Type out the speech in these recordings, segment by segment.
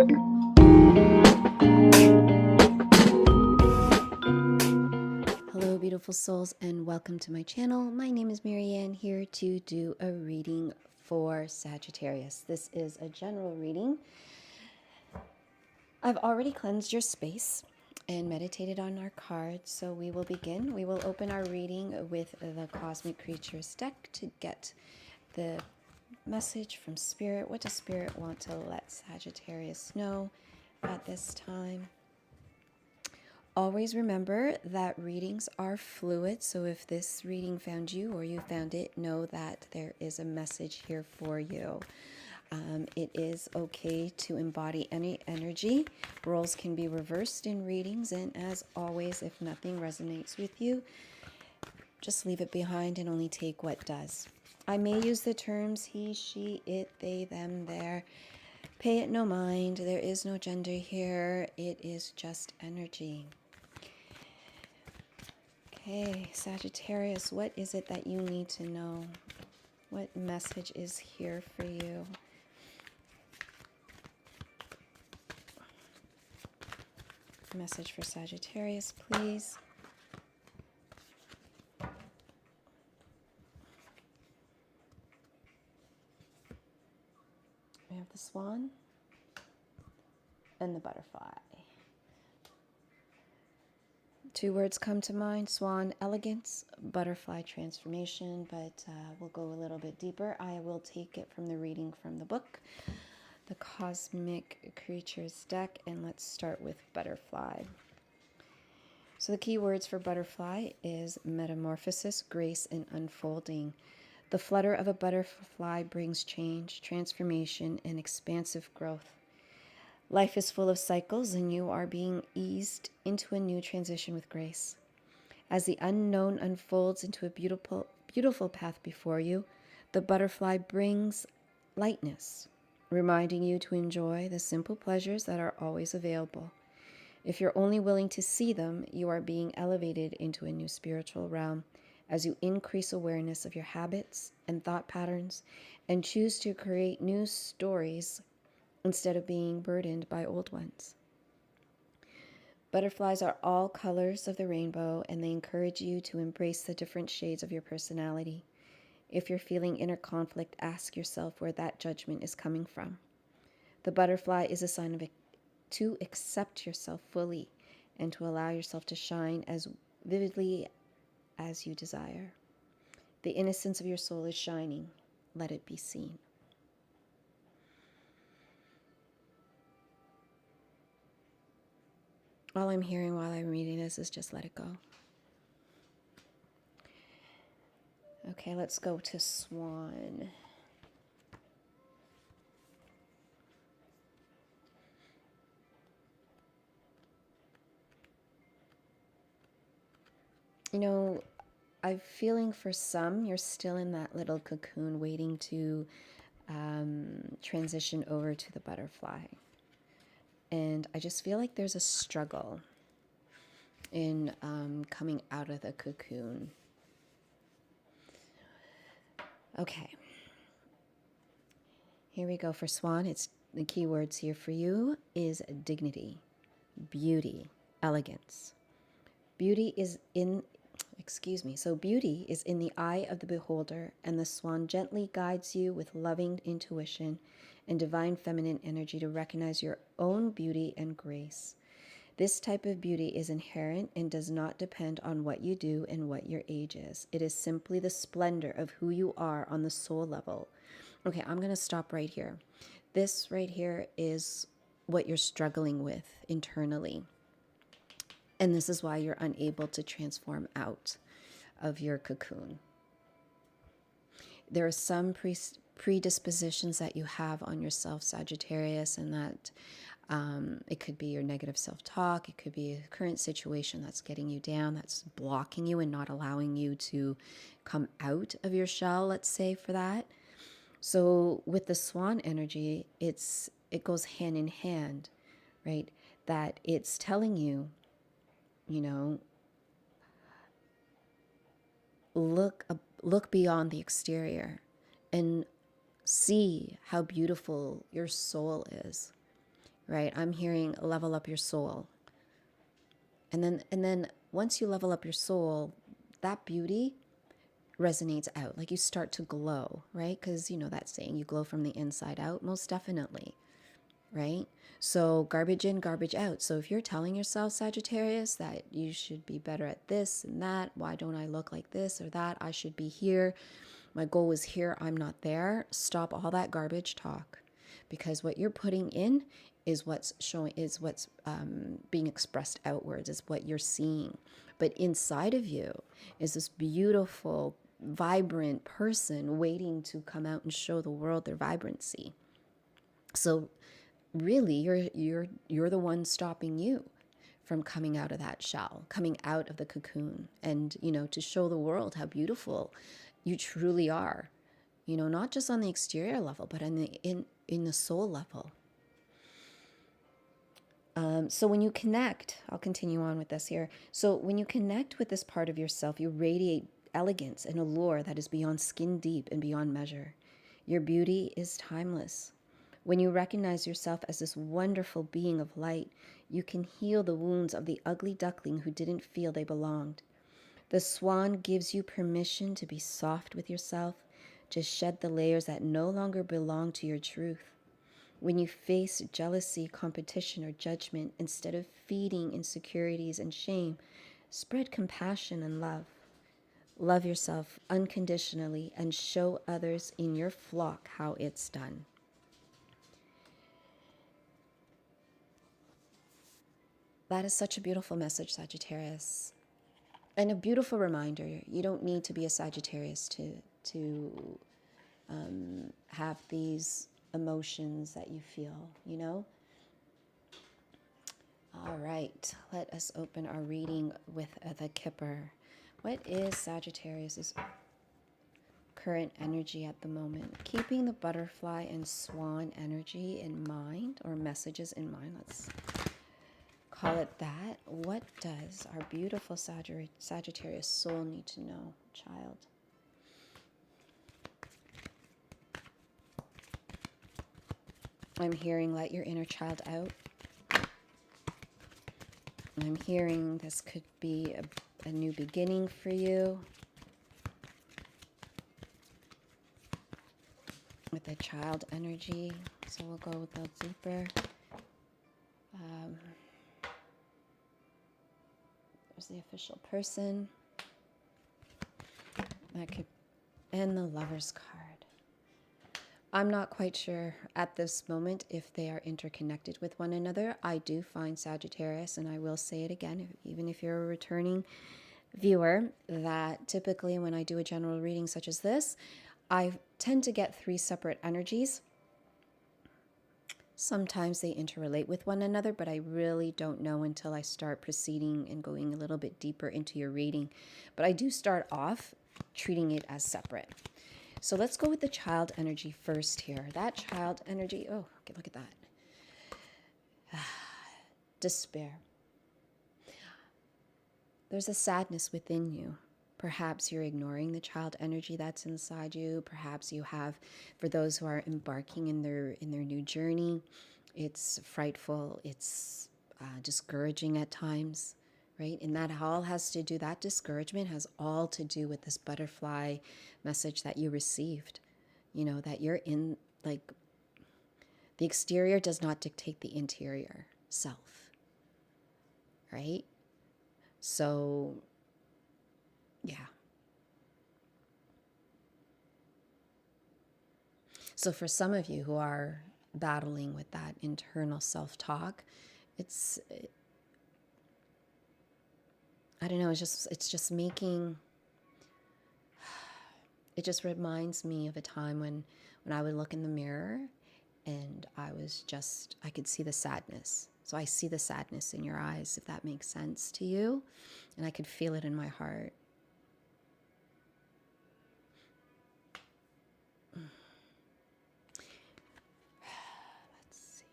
Hello beautiful souls and welcome to my channel. My name is Marianne, here to do a reading for Sagittarius. This is a general reading. I've already cleansed your space and meditated on our cards, so we will begin. We will open our reading with the Cosmic Creatures deck to get the message from Spirit. What does Spirit want to let Sagittarius know at this time? Always remember that readings are fluid, so if this reading found you or you found it, know that there is a message here for you. It is okay to embody any energy. Roles can be reversed in readings, and as always, if nothing resonates with you, just leave it behind and only take what does. I may use the terms he, she, it, they, them, their. Pay it no mind. There is no gender here. It is just energy. Okay, Sagittarius, what is it that you need to know? What message is here for you? Message for Sagittarius, please. We have the Swan and the Butterfly. Two words come to mind: Swan, elegance; Butterfly, transformation. But we'll go a little bit deeper. I will take it from the reading from the book, the Cosmic Creatures deck, and let's start with Butterfly. So the key words for Butterfly is metamorphosis, grace, and unfolding. The flutter of a butterfly brings change, transformation, and expansive growth. Life is full of cycles, and you are being eased into a new transition with grace. As the unknown unfolds into a beautiful, beautiful path before you, the butterfly brings lightness, reminding you to enjoy the simple pleasures that are always available. If you're only willing to see them, you are being elevated into a new spiritual realm as you increase awareness of your habits and thought patterns and choose to create new stories instead of being burdened by old ones. Butterflies are all colors of the rainbow, and they encourage you to embrace the different shades of your personality. If you're feeling inner conflict, ask yourself where that judgment is coming from. The butterfly is a sign of to accept yourself fully and to allow yourself to shine as vividly as you desire. The innocence of your soul is shining. Let it be seen. All I'm hearing while I'm reading this is just let it go. Okay, let's go to Swan. You know, I'm feeling for some, you're still in that little cocoon waiting to transition over to the butterfly. And I just feel like there's a struggle in coming out of the cocoon. Okay. Here we go for Swan. It's the key words here for you is dignity, beauty, elegance. Beauty is in the eye of the beholder, and the swan gently guides you with loving intuition and divine feminine energy to recognize your own beauty and grace. This type of beauty is inherent and does not depend on what you do and what your age is. It is simply the splendor of who you are on the soul level. Okay, I'm going to stop right here. This right here is what you're struggling with internally. And this is why you're unable to transform out of your cocoon. There are some predispositions that you have on yourself, Sagittarius, and that it could be your negative self-talk. It could be a current situation that's getting you down, that's blocking you and not allowing you to come out of your shell, let's say, for that. So with the swan energy, it goes hand in hand, right? That it's telling you, you know, look beyond the exterior and see how beautiful your soul is, right? I'm hearing level up your soul. And then once you level up your soul, that beauty resonates out. Like you start to glow, right? Because you know that saying, you glow from the inside out. Most definitely, right? So garbage in, garbage out. So if you're telling yourself, Sagittarius, that you should be better at this and that, why don't I look like this or that? I should be here. My goal is here. I'm not there. Stop all that garbage talk, because what you're putting in is what's showing, is what's being expressed outwards, is what you're seeing. But inside of you is this beautiful, vibrant person waiting to come out and show the world their vibrancy. So really, you're the one stopping you from coming out of that shell, coming out of the cocoon, and to show the world how beautiful you truly are. Not just on the exterior level, but in the soul level. So when you connect, I'll continue on with this here. So when you connect with this part of yourself, you radiate elegance and allure that is beyond skin deep and beyond measure. Your beauty is timeless. When you recognize yourself as this wonderful being of light, you can heal the wounds of the ugly duckling who didn't feel they belonged. The swan gives you permission to be soft with yourself, to shed the layers that no longer belong to your truth. When you face jealousy, competition, or judgment, instead of feeding insecurities and shame, spread compassion and love. Love yourself unconditionally and show others in your flock how it's done. That is such a beautiful message, Sagittarius. And a beautiful reminder. You don't need to be a Sagittarius to have these emotions that you feel, All right, let us open our reading with the Kipper. What is Sagittarius's current energy at the moment? Keeping the butterfly and swan energy in mind, or messages in mind, let's call it that. What does our beautiful Sagittarius soul need to know, child? I'm hearing let your inner child out. I'm hearing this could be a new beginning for you. With the child energy, so we'll go a little deeper. There's the official person. That could, and the Lover's card. I'm not quite sure at this moment if they are interconnected with one another. I do find, Sagittarius, and I will say it again, even if you're a returning viewer, that typically when I do a general reading such as this, I tend to get 3 separate energies. Sometimes they interrelate with one another, but I really don't know until I start proceeding and going a little bit deeper into your reading. But I do start off treating it as separate. So let's go with the child energy first here. That child energy, oh, okay, look at that. Despair. There's a sadness within you. Perhaps you're ignoring the child energy that's inside you. Perhaps you have, for those who are embarking in their new journey, it's frightful, it's discouraging at times, right? And that all has to do, that discouragement has all to do with this butterfly message that you received. That you're in, like, the exterior does not dictate the interior self, right? So, yeah. So for some of you who are battling with that internal self-talk, I don't know, it's just making, it just reminds me of a time when I would look in the mirror and I could see the sadness. So I see the sadness in your eyes, if that makes sense to you. And I could feel it in my heart. Let's see.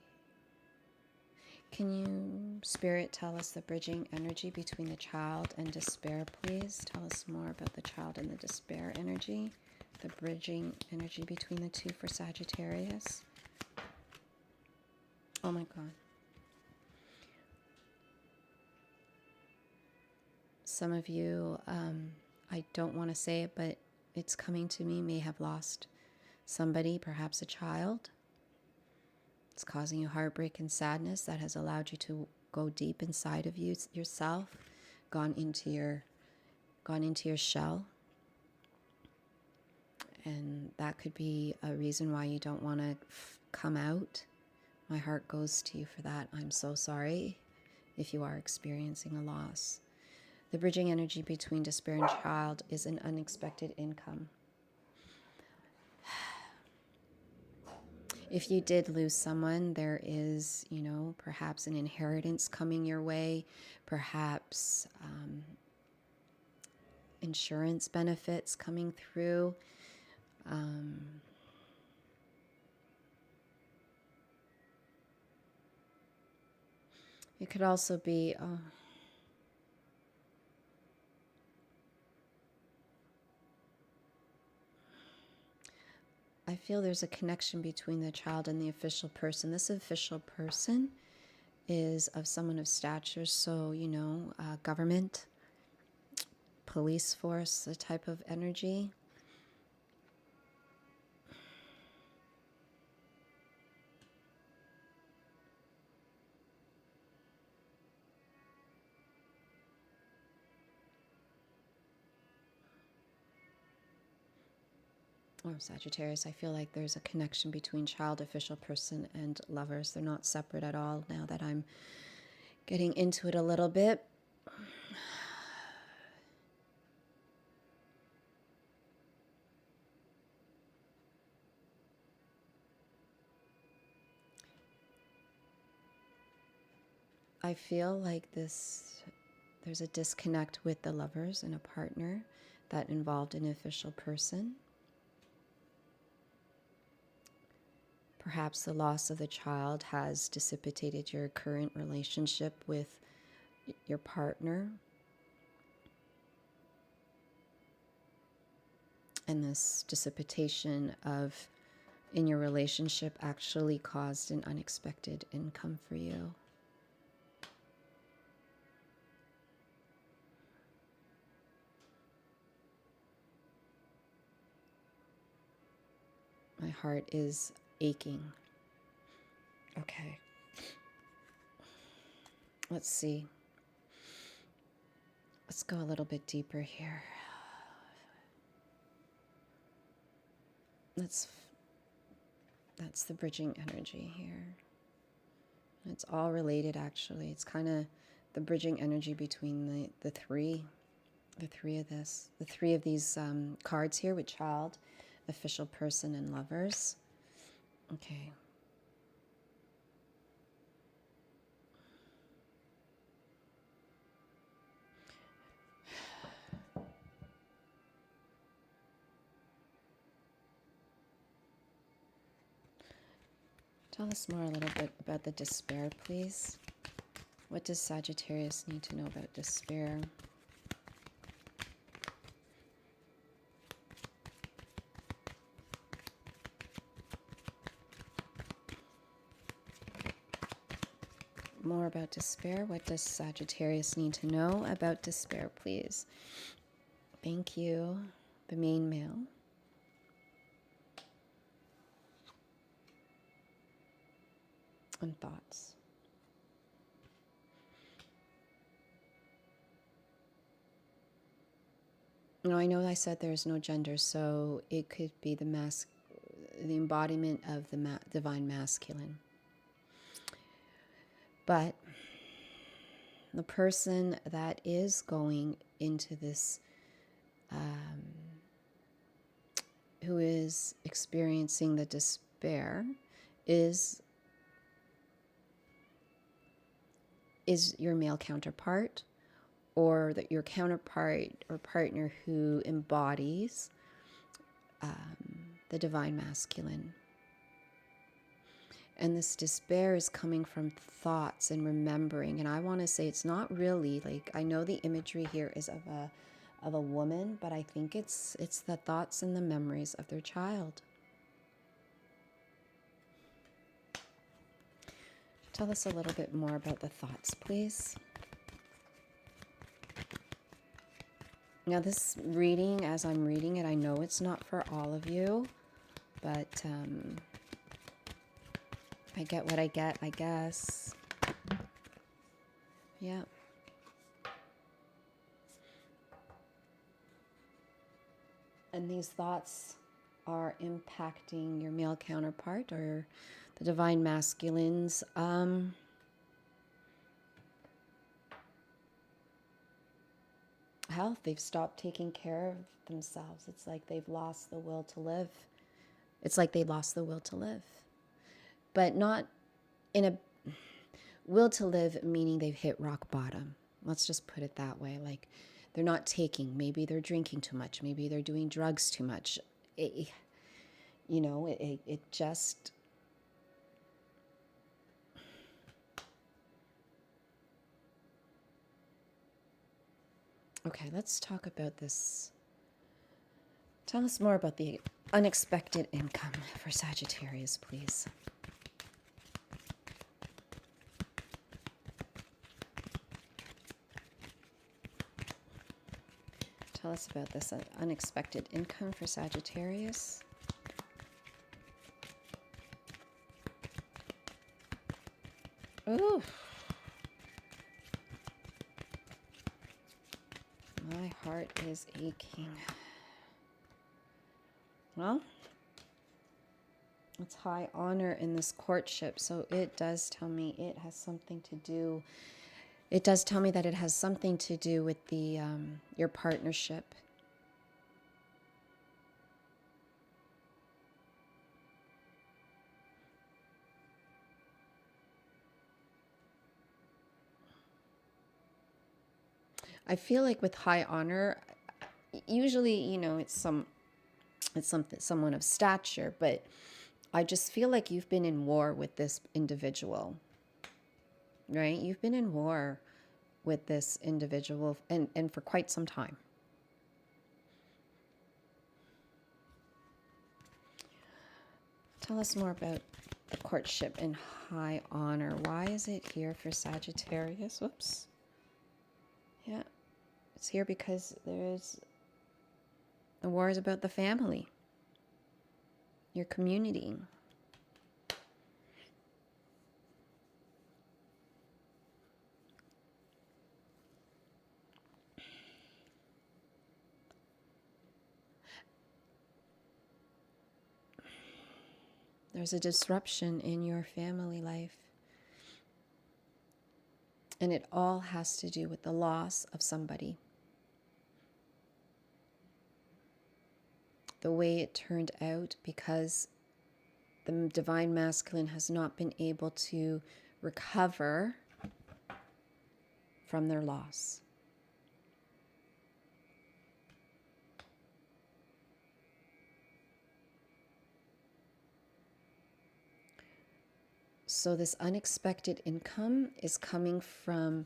Can you, Spirit, tell us the bridging energy between the child and despair, please? Tell us more about the child and the despair energy. The bridging energy between the two for Sagittarius. Oh my God. Some of you, I don't want to say it, but it's coming to me, may have lost somebody, perhaps a child. It's causing you heartbreak and sadness that has allowed you to go deep inside of yourself, gone into your shell. And that could be a reason why you don't want to come out. My heart goes to you for that. I'm so sorry if you are experiencing a loss. The bridging energy between despair and child is an unexpected income. If you did lose someone, there is, perhaps an inheritance coming your way, perhaps insurance benefits coming through. It could also be, I feel there's a connection between the child and the official person. This official person is of someone of stature, so, government, police force, the type of energy. Oh, Sagittarius, I feel like there's a connection between child, official person, and lovers. They're not separate at all now that I'm getting into it a little bit. I feel like there's a disconnect with the lovers and a partner that involved an official person. Perhaps the loss of the child has dissipated your current relationship with your partner. And this dissipation in your relationship actually caused an unexpected income for you. My heart is aching. Okay. Let's see. Let's go a little bit deeper here. That's the bridging energy here. It's all related, actually. It's kind of the bridging energy between the three of these cards here with child, official person, and lovers. Okay. Tell us more a little bit about the despair, please. What does Sagittarius need to know about despair? More about despair. What does Sagittarius need to know about despair, please? Thank you. The main male. And thoughts. I know I said there's no gender, so it could be the embodiment of the divine masculine. But the person that is going into this, who is experiencing the despair, is your male counterpart, or that your counterpart or partner who embodies the divine masculine. And this despair is coming from thoughts and remembering. And I want to say it's not really, like, I know the imagery here is of a woman, but I think it's the thoughts and the memories of their child. Tell us a little bit more about the thoughts, please. Now this reading, as I'm reading it, I know it's not for all of you, but I get what I get, I guess. Yeah. And these thoughts are impacting your male counterpart or the divine masculines. Health, they've stopped taking care of themselves. It's like they've lost the will to live. It's like they lost the will to live. But not in a will to live, meaning they've hit rock bottom. Let's just put it that way. Like they're not taking. Maybe they're drinking too much. Maybe they're doing drugs too much. It just... Okay, let's talk about this. Tell us more about the unexpected income for Sagittarius, please. Tell us about this unexpected income for Sagittarius. Ooh. My heart is aching. Well, it's high honor in this courtship, so it does tell me it has something to do. It does tell me that it has something to do with the your partnership. I feel like with high honor, usually, you know, it's someone of stature, but I just feel like you've been in war with this individual, right? You've been in war with this individual and for quite some time. Tell us more about the courtship in high honor. Why is it here for Sagittarius? Whoops. Yeah, it's here because there's the war is about the family, your community. There's a disruption in your family life. And it all has to do with the loss of somebody. The way it turned out, because the divine masculine has not been able to recover from their loss. So this unexpected income is coming from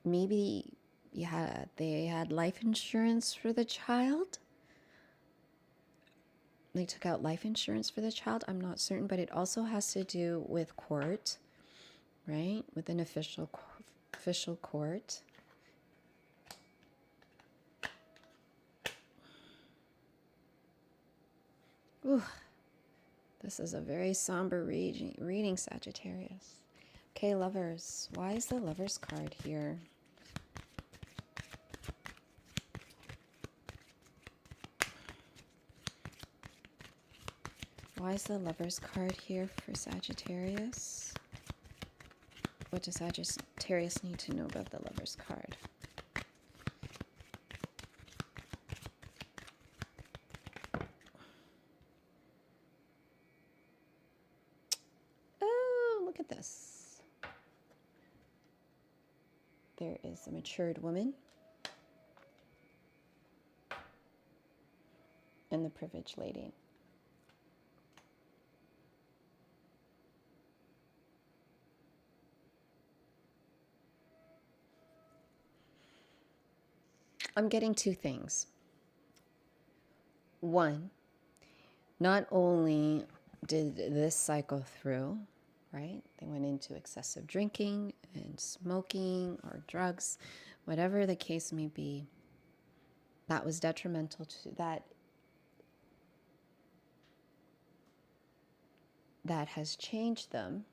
maybe they had life insurance for the child. They took out life insurance for the child. I'm not certain, but it also has to do with court, right? With an official court. Ooh. This is a very somber reading, Sagittarius. Okay, lovers. Why is the Lovers card here? Why is the Lovers card here for Sagittarius? What does Sagittarius need to know about the Lovers card? Look at this. There is a matured woman and the privileged lady. I'm getting two things. One, not only did this cycle through, right? They went into excessive drinking and smoking or drugs, whatever the case may be. that was detrimental to that has changed them.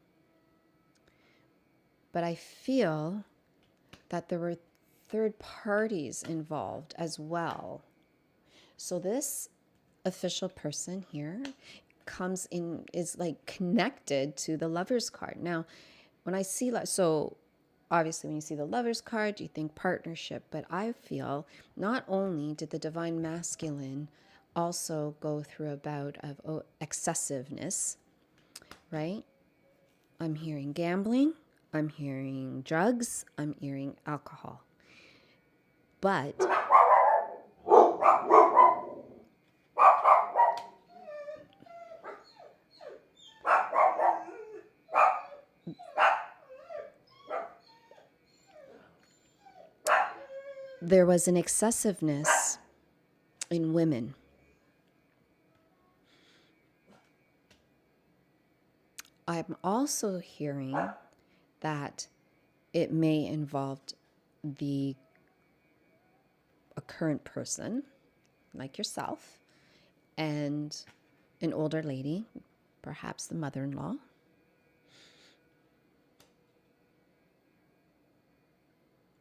But I feel that there were third parties involved as well. So this official person here comes in, is like connected to the Lover's card. Now, when I see, so obviously when you see the Lover's card, you think partnership, but I feel not only did the Divine Masculine also go through a bout of excessiveness, right? I'm hearing gambling, I'm hearing drugs, I'm hearing alcohol. But there was an excessiveness in women. I'm also hearing that it may involve a current person, like yourself, and an older lady, perhaps the mother-in-law.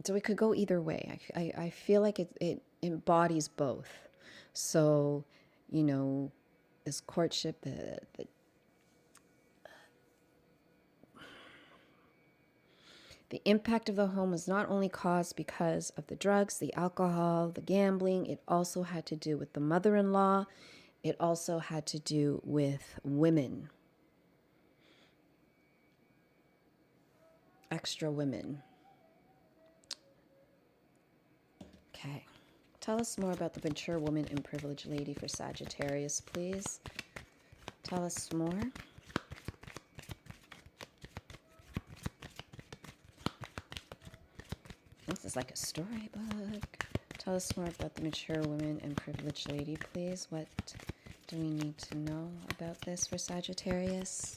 So it could go either way. I feel like it embodies both. So, you know, this courtship, the impact of the home was not only caused because of the drugs, the alcohol, the gambling. It also had to do with the mother-in-law. It also had to do with women. Extra women. Okay. Tell us more about the mature woman and privileged lady for Sagittarius, please. Tell us more. This is like a storybook. Tell us more about the mature woman and privileged lady, please. What do we need to know about this for Sagittarius?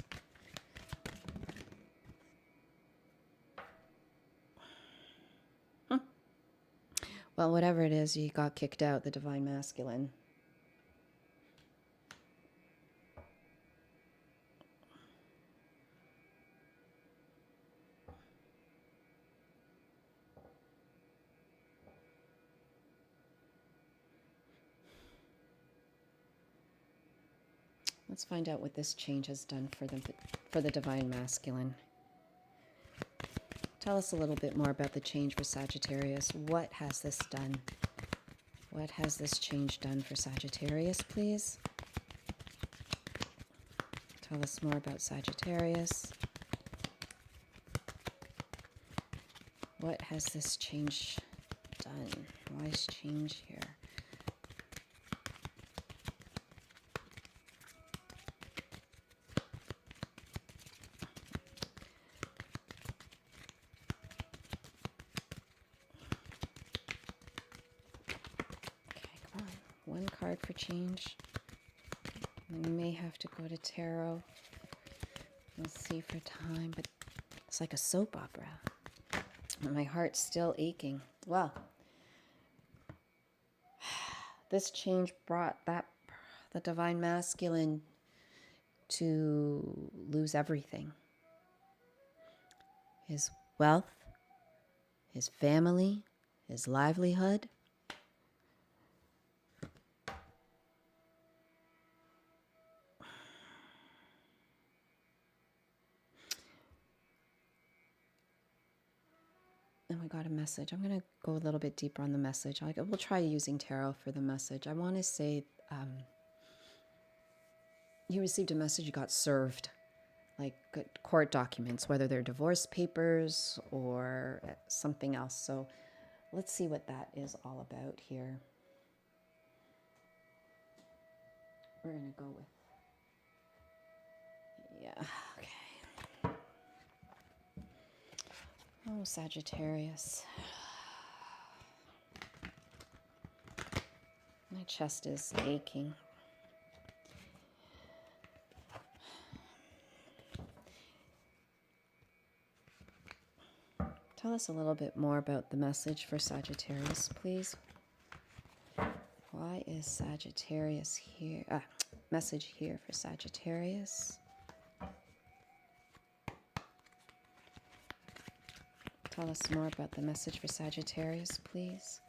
Well, whatever it is, you got kicked out, the Divine Masculine. Let's find out what this change has done for the Divine Masculine. Tell us a little bit more about the change for Sagittarius. What has this done? What has this change done for Sagittarius, please? Tell us more about Sagittarius. What has this change done? Why is change here? One card for change. And we may have to go to tarot. We'll see for time, but it's like a soap opera. And my heart's still aching. Well, this change brought the Divine Masculine to lose everything. His wealth, his family, his livelihood. And we got a message. I'm going to go a little bit deeper on the message. We'll try using tarot for the message. I want to say you received a message, you got served, like court documents, whether they're divorce papers or something else. So let's see what that is all about here. We're going to go with, yeah, okay. Oh, Sagittarius. My chest is aching. Tell us a little bit more about the message for Sagittarius, please. is Sagittarius here? Message here for Sagittarius. Tell us more about the message for Sagittarius, please.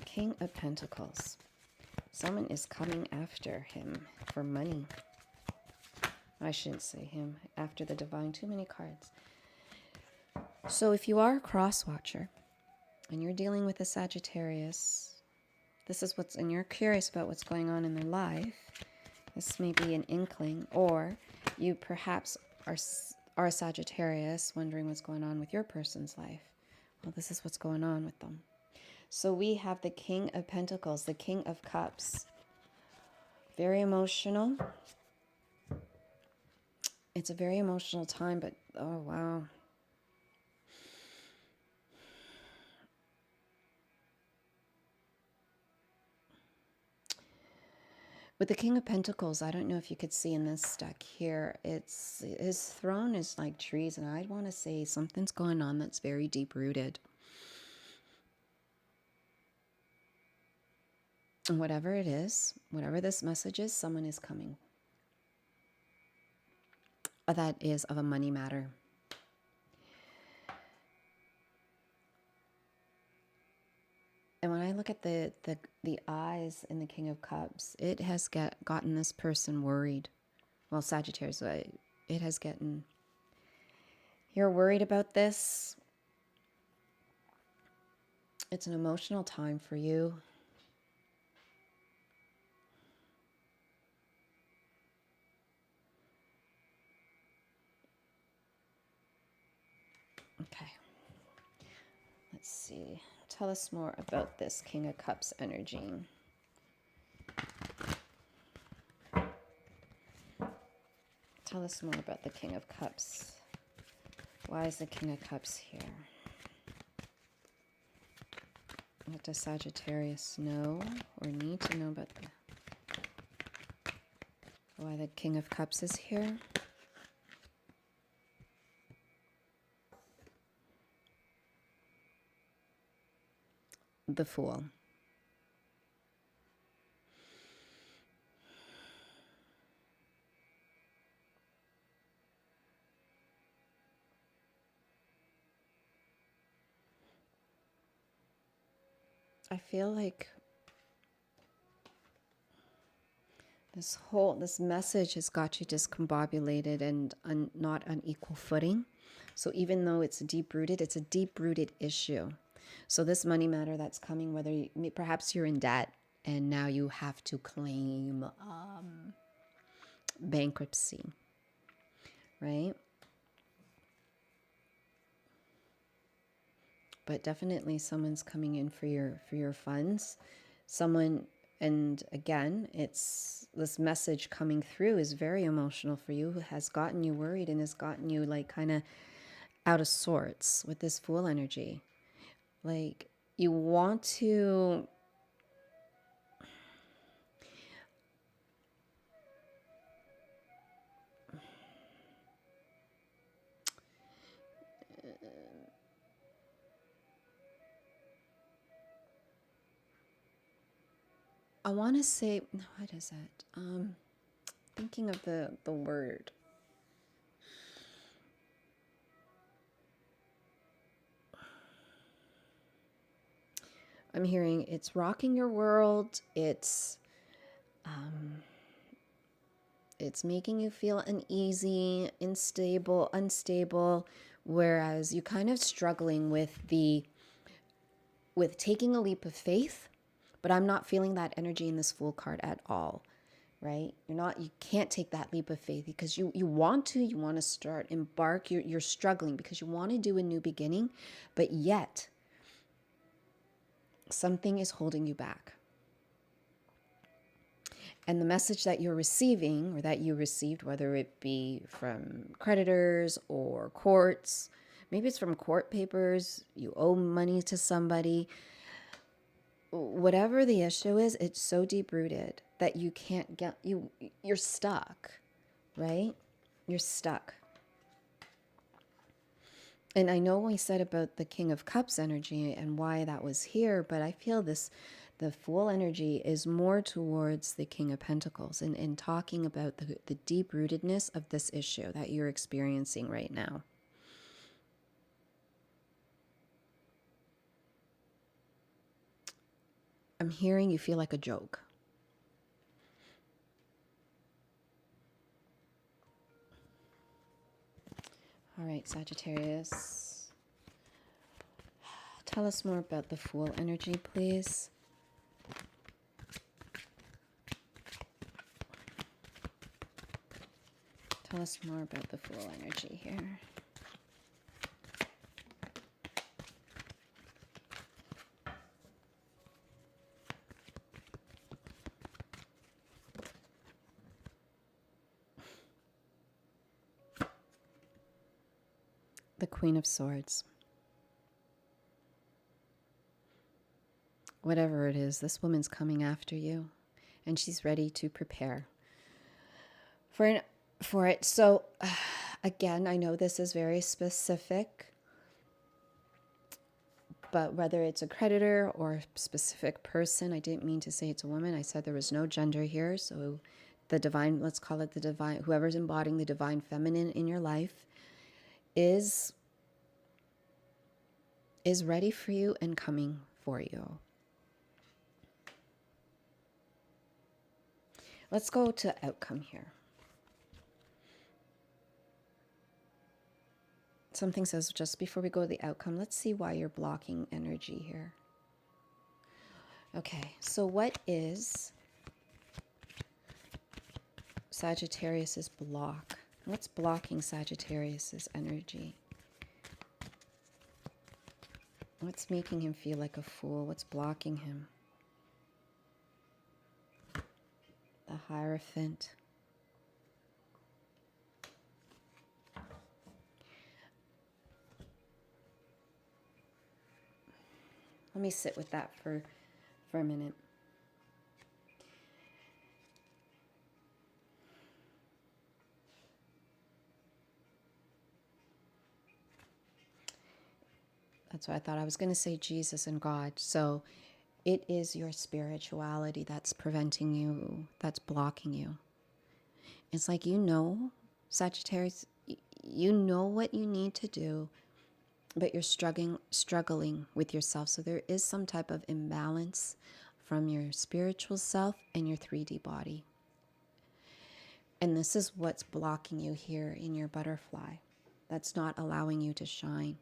King of Pentacles. Someone is coming after him for money. I shouldn't say him. After the divine. Too many cards. So if you are a cross watcher and you're dealing with a Sagittarius, this is what's, and you're curious about what's going on in their life, this may be an inkling, or you perhaps are a Sagittarius wondering what's going on with your person's life. Well, this is what's going on with them. So we have the King of Pentacles, the King of Cups. Very emotional. It's a very emotional time, but oh, wow. With the King of Pentacles, I don't know if you could see in this deck here, it's his throne is like trees, and I'd want to say something's going on that's very deep-rooted. And whatever it is, whatever this message is, someone is coming. That is of a money matter. And when I look at the eyes in the King of Cups, it has gotten this person worried. Well, Sagittarius, it has gotten... You're worried about this. It's an emotional time for you. Okay. Let's see. Tell us more about this King of Cups energy. Tell us more about the King of Cups. Why is the King of Cups here? What does Sagittarius know or need to know about why the King of Cups is here? The Fool. I feel like this message has got you discombobulated and not on equal footing. So even though it's deep-rooted, it's a deep-rooted issue. So this money matter that's coming, whether perhaps you're in debt and now you have to claim bankruptcy, right? But definitely someone's coming in for your funds. Someone, and again, it's this message coming through is very emotional for you, has gotten you worried and has gotten you like kind of out of sorts with this Fool energy. Like you want to I want to say, no, what is it? Thinking of the word. I'm hearing it's rocking your world. It's making you feel uneasy, unstable, whereas you're kind of struggling with taking a leap of faith, but I'm not feeling that energy in this Fool card at all, right? You can't take that leap of faith because you want to start, embark, you're struggling because you want to do a new beginning, but yet something is holding you back. And the message that you're receiving, or that you received, whether it be from creditors or courts, maybe it's from court papers, you owe money to somebody, whatever the issue is, it's so deep-rooted that you can't get, you're stuck, right? You're stuck. And I know we said about the King of Cups energy and why that was here, but I feel the Fool energy is more towards the King of Pentacles and talking about the deep rootedness of this issue that you're experiencing right now. I'm hearing you feel like a joke. All right, Sagittarius. Tell us more about the Fool energy, please. Tell us more about the Fool energy here. The Queen of Swords. Whatever it is, this woman's coming after you, and she's ready to prepare for it. So, again, I know this is very specific, but whether it's a creditor or a specific person, I didn't mean to say it's a woman. I said there was no gender here. So the divine, let's call it the divine, whoever's embodying the divine feminine in your life is ready for you and coming for you. Let's go to outcome here. Something says just before we go to the outcome, let's see why you're blocking energy here. Okay, so what is Sagittarius's block? What's blocking Sagittarius's energy? What's making him feel like a fool? What's blocking him? The Hierophant. Let me sit with that for a minute. That's what I thought. I was going to say Jesus and God. So it is your spirituality that's preventing you, that's blocking you. It's like, you know, Sagittarius, you know what you need to do, but you're struggling with yourself. So there is some type of imbalance from your spiritual self and your 3D body. And this is what's blocking you here in your butterfly. That's not allowing you to shine.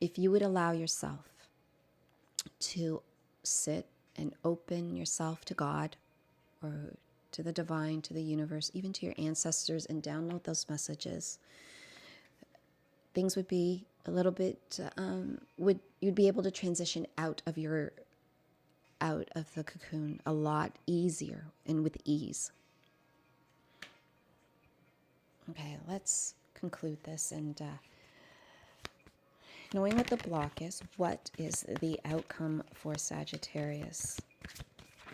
If you would allow yourself to sit and open yourself to God or to the divine, to the universe, even to your ancestors, and download those messages, things would be a little bit, you'd be able to transition out of the cocoon a lot easier and with ease. Okay, let's conclude this. And knowing what the block is, what is the outcome for Sagittarius?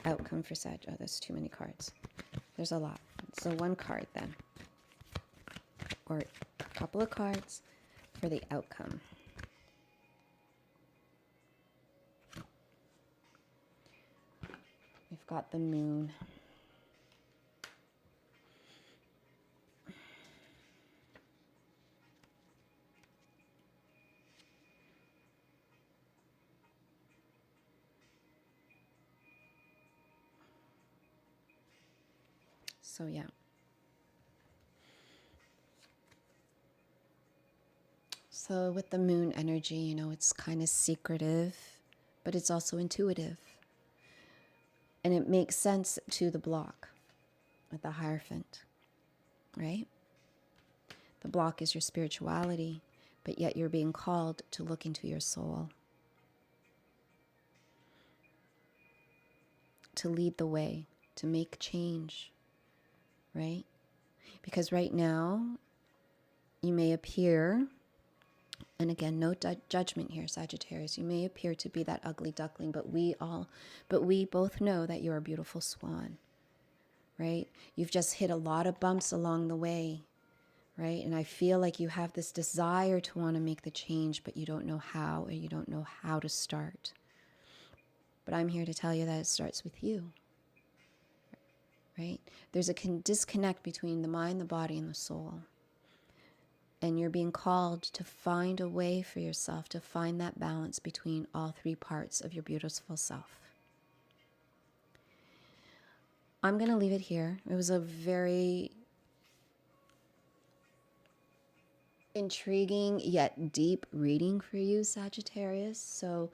Outcome for Oh, there's too many cards. There's a lot. So one card then, or a couple of cards for the outcome. We've got the Moon. So yeah. So with the Moon energy, you know, it's kind of secretive, but it's also intuitive. And it makes sense to the block with the Hierophant, right? The block is your spirituality, but yet you're being called to look into your soul, to lead the way, to make change, right? Because right now, you may appear, and again, no judgment here, Sagittarius, you may appear to be that ugly duckling, but we both know that you're a beautiful swan, right? You've just hit a lot of bumps along the way, right? And I feel like you have this desire to want to make the change, but you don't know how, or you don't know how to start. But I'm here to tell you that it starts with you, right? There's a disconnect between the mind, the body, and the soul. And you're being called to find a way for yourself to find that balance between all three parts of your beautiful self. I'm going to leave it here. It was a very intriguing yet deep reading for you, Sagittarius. So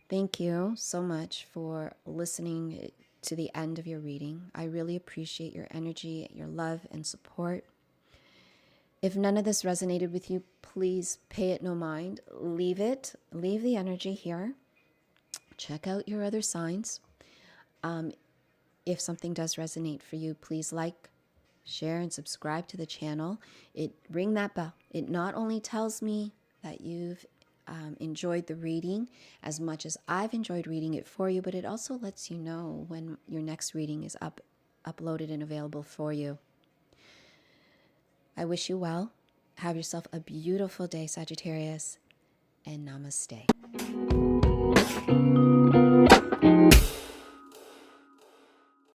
thank you so much for listening to the end of your reading. I really appreciate your energy, your love, and support. If none of this resonated with you, please pay it no mind. Leave it. Leave the energy here. Check out your other signs. If something does resonate for you, please like, share, and subscribe to the channel. Ring that bell. It not only tells me that you've enjoyed the reading as much as I've enjoyed reading it for you, but it also lets you know when your next reading is uploaded and available for you. I wish you well. Have yourself a beautiful day, Sagittarius, and namaste.